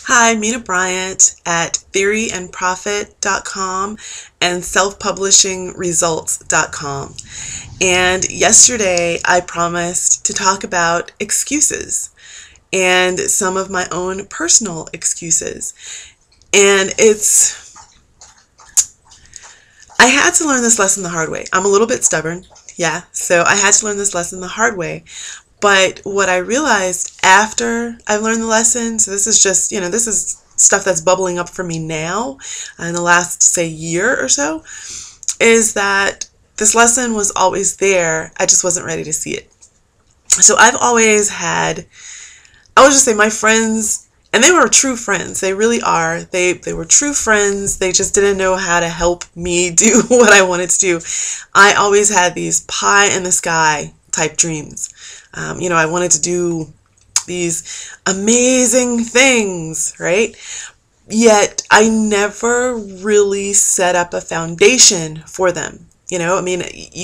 Hi, Minna Bryant at theoryandprofit.com and selfpublishingresults.com. And yesterday I promised to talk about excuses and some of my own personal excuses. And I had to learn this lesson the hard way. I'm a little bit stubborn, yeah, so I had to learn this lesson the hard way. But what I realized after I've learned the lesson, so this is just, this is stuff that's bubbling up for me now in the last, say, year or so, is that this lesson was always there. I just wasn't ready to see it. So I've always had, I would just say my friends, and they were true friends. They really are. They were true friends. They just didn't know how to help me do what I wanted to do. I always had these pie in the sky type dreams. I wanted to do these amazing things, right? Yet I never really set up a foundation for them. You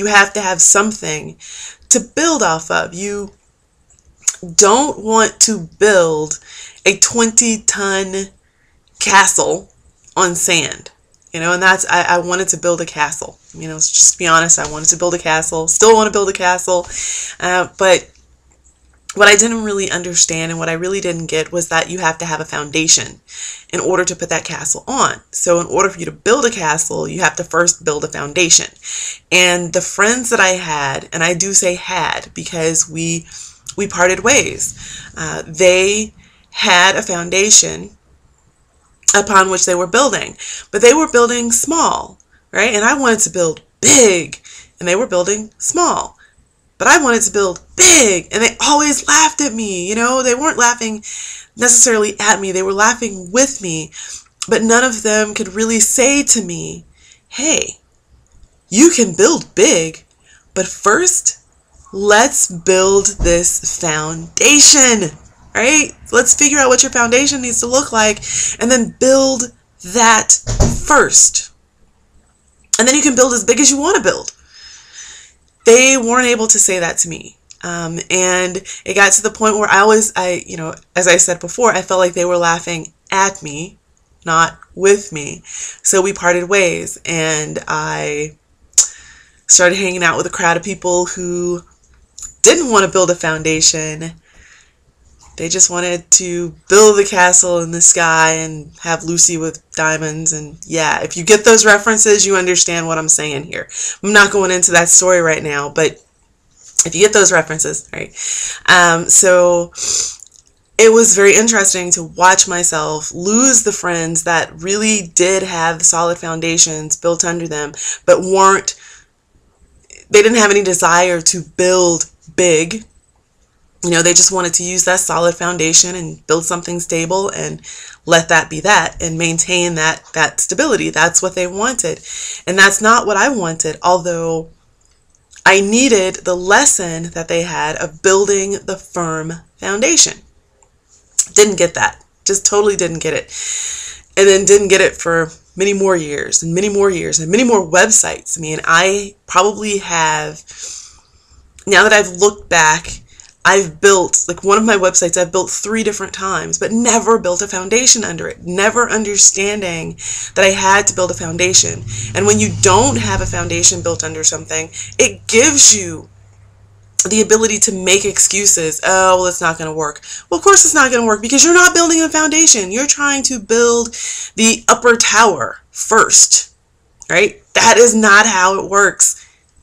have to have something to build off of. You don't want to build a 20-ton castle on sand. And I wanted to build a castle. Let's just be honest, I wanted to build a castle, still want to build a castle, but what I didn't really understand and what I really didn't get was that you have to have a foundation in order to put that castle on. So in order for you to build a castle, you have to first build a foundation. And the friends that I had, and I do say had because we parted ways, they had a foundation upon which they were building, but they were building small, right? And I wanted to build big, and they were building small. But I wanted to build big, and they always laughed at me. They weren't laughing necessarily at me. They were laughing with me. But none of them could really say to me, hey, you can build big, but first, let's build this foundation, right? Let's figure out what your foundation needs to look like, and then build that first. And then you can build as big as you want to build. They weren't able to say that to me. And it got to the point where as I said before, I felt like they were laughing at me, not with me. So we parted ways, and I started hanging out with a crowd of people who didn't want to build a foundation. They just wanted to build the castle in the sky and have Lucy with diamonds. And yeah, if you get those references, you understand what I'm saying here. I'm not going into that story right now, but if you get those references, right? So it was very interesting to watch myself lose the friends that really did have solid foundations built under them, but they didn't have any desire to build big. They just wanted to use that solid foundation and build something stable and let that be that and maintain that stability. That's what they wanted. And that's not what I wanted, although I needed the lesson that they had of building the firm foundation. Didn't get that. Just totally didn't get it. And then didn't get it for many more years and many more years and many more websites. I probably have, now that I've looked back, I've built, one of my websites I've built 3 different times, but never built a foundation under it, never understanding that I had to build a foundation. And when you don't have a foundation built under something, it gives you the ability to make excuses. Oh, well, it's not going to work. Well, of course it's not going to work because you're not building a foundation. You're trying to build the upper tower first, right? That is not how it works.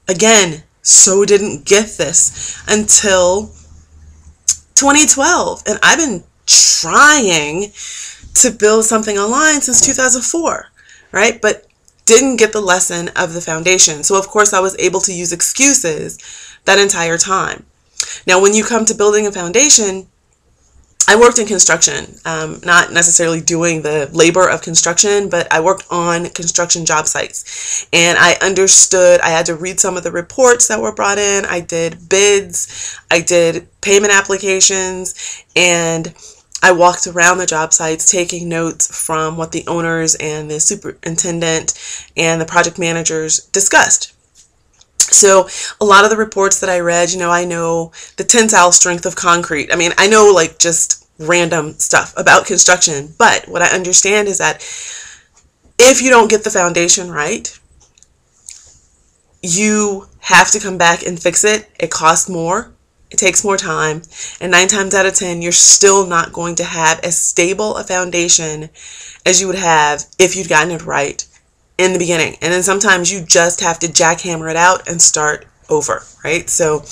Again, so didn't get this until 2012, and I've been trying to build something online since 2004, right? But didn't get the lesson of the foundation. So of course I was able to use excuses that entire time. Now, when you come to building a foundation, I worked in construction, not necessarily doing the labor of construction, but I worked on construction job sites. And I understood, I had to read some of the reports that were brought in. I did bids, I did payment applications, and I walked around the job sites taking notes from what the owners and the superintendent and the project managers discussed. So a lot of the reports that I read, I know the tensile strength of concrete. I know just random stuff about construction. But what I understand is that if you don't get the foundation right, you have to come back and fix it. It costs more. It takes more time. And 9 times out of 10, you're still not going to have as stable a foundation as you would have if you'd gotten it right in the beginning. And then sometimes you just have to jackhammer it out and start over, right? So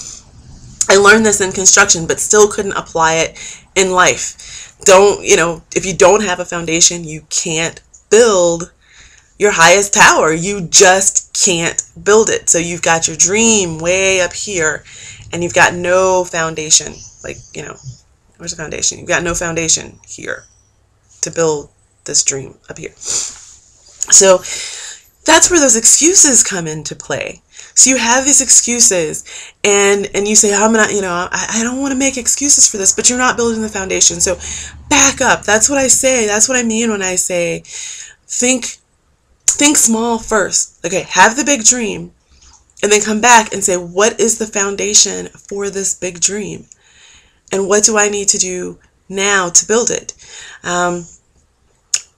I learned this in construction, but still couldn't apply it in life. If you don't have a foundation, you can't build your highest tower. You just can't build it. So you've got your dream way up here and you've got no foundation. Where's the foundation? You've got no foundation here to build this dream up here. So that's where those excuses come into play. So you have these excuses and you say, I don't want to make excuses for this, but you're not building the foundation. So back up. That's what I say. That's what I mean when I say think small first. Okay, have the big dream and then come back and say, what is the foundation for this big dream? And what do I need to do now to build it?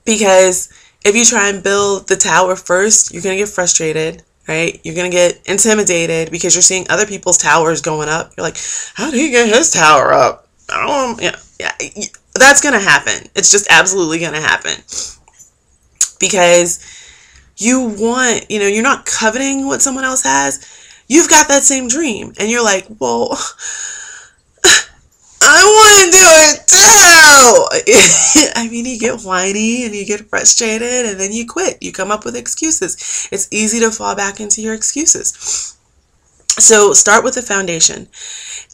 Because if you try and build the tower first, you're going to get frustrated, right? You're going to get intimidated because you're seeing other people's towers going up. You're like, how did he get his tower up? That's going to happen. It's just absolutely going to happen. Because you're not coveting what someone else has. You've got that same dream. And you're like, well, I want to do it too. You get whiny and you get frustrated and then you quit. You come up with excuses. It's easy to fall back into your excuses. So start with the foundation.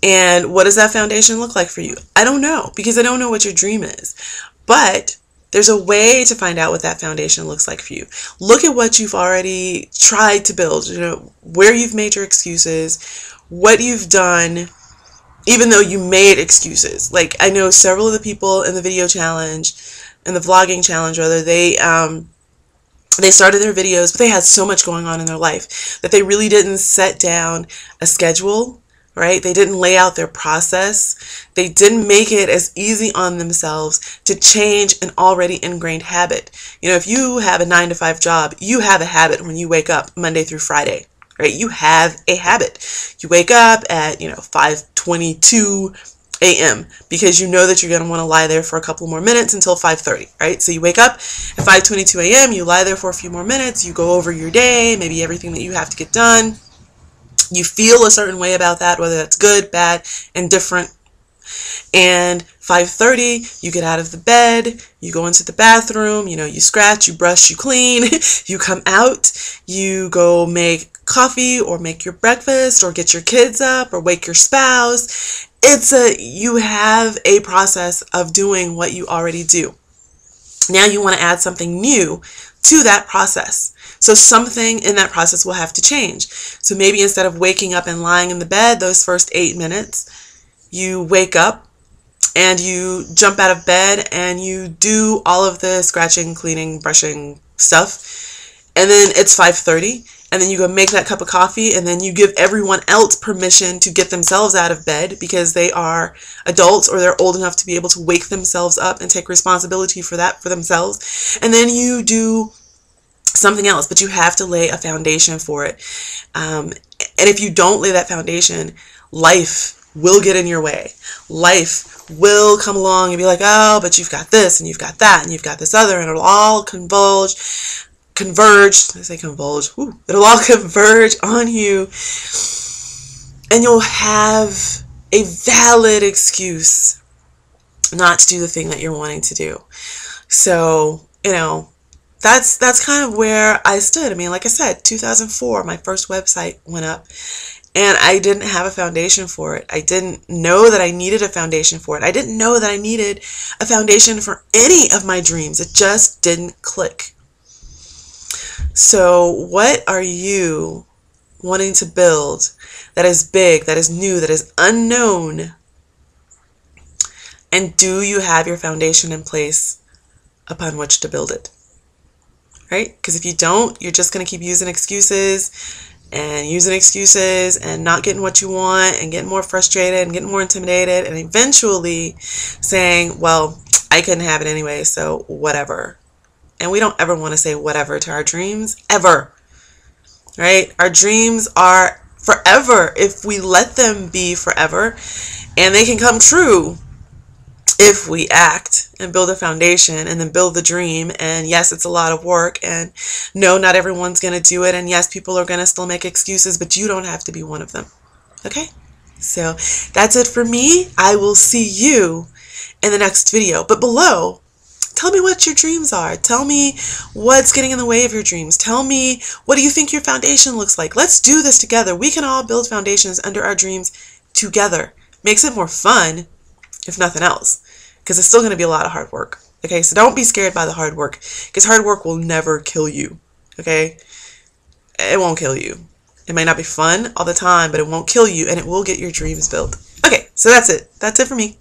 And what does that foundation look like for you? I don't know, because I don't know what your dream is. But there's a way to find out what that foundation looks like for you. Look at what you've already tried to build, where you've made your excuses, what you've done, even though you made excuses. Like, I know several of the people in the video challenge, in the vlogging challenge rather, they started their videos, but they had so much going on in their life that they really didn't set down a schedule, right? They didn't lay out their process. They didn't make it as easy on themselves to change an already ingrained habit. If you have a 9-to-5 job, you have a habit when you wake up Monday through Friday, right? You have a habit. You wake up at, 5:22 a.m. because you know that you're going to want to lie there for a couple more minutes until 5:30, right? So you wake up at 5:22 a.m., you lie there for a few more minutes, you go over your day, maybe everything that you have to get done. You feel a certain way about that, whether that's good, bad, indifferent. And 5:30, you get out of the bed, you go into the bathroom, you scratch, you brush, you clean, you come out, you go make coffee or make your breakfast or get your kids up or wake your spouse. You have a process of doing what you already do. Now you want to add something new to that process. So something in that process will have to change. So maybe instead of waking up and lying in the bed those first 8 minutes, you wake up and you jump out of bed and you do all of the scratching, cleaning, brushing stuff. And then it's 5:30 and then you go make that cup of coffee and then you give everyone else permission to get themselves out of bed because they are adults or they're old enough to be able to wake themselves up and take responsibility for that for themselves. And then you do something else, but you have to lay a foundation for it. And if you don't lay that foundation, life will get in your way. Life will come along and be like, oh, but you've got this and you've got that and you've got this other, and it'll all converge. I say converge. It'll all converge on you, and you'll have a valid excuse not to do the thing that you're wanting to do. So, that's kind of where I stood. Like I said, 2004, my first website went up, and I didn't have a foundation for it. I didn't know that I needed a foundation for it. I didn't know that I needed a foundation for any of my dreams. It just didn't click. So what are you wanting to build that is big, that is new, that is unknown? And do you have your foundation in place upon which to build it? Right? Because if you don't, you're just going to keep using excuses and using excuses and not getting what you want and getting more frustrated and getting more intimidated and eventually saying, well, I couldn't have it anyway, so whatever. And we don't ever want to say whatever to our dreams, ever. Right? Our dreams are forever if we let them be forever, and they can come true if we act and build a foundation and then build the dream. And yes, it's a lot of work, and no, not everyone's going to do it, and yes, people are going to still make excuses, but you don't have to be one of them. Okay? So that's it for me. I will see you in the next video. But below, tell me what your dreams are. Tell me what's getting in the way of your dreams. Tell me, what do you think your foundation looks like? Let's do this together. We can all build foundations under our dreams together. Makes it more fun, if nothing else, because it's still going to be a lot of hard work. Okay, so don't be scared by the hard work, because hard work will never kill you. Okay, it won't kill you. It might not be fun all the time, but it won't kill you, and it will get your dreams built. Okay, so that's it. That's it for me.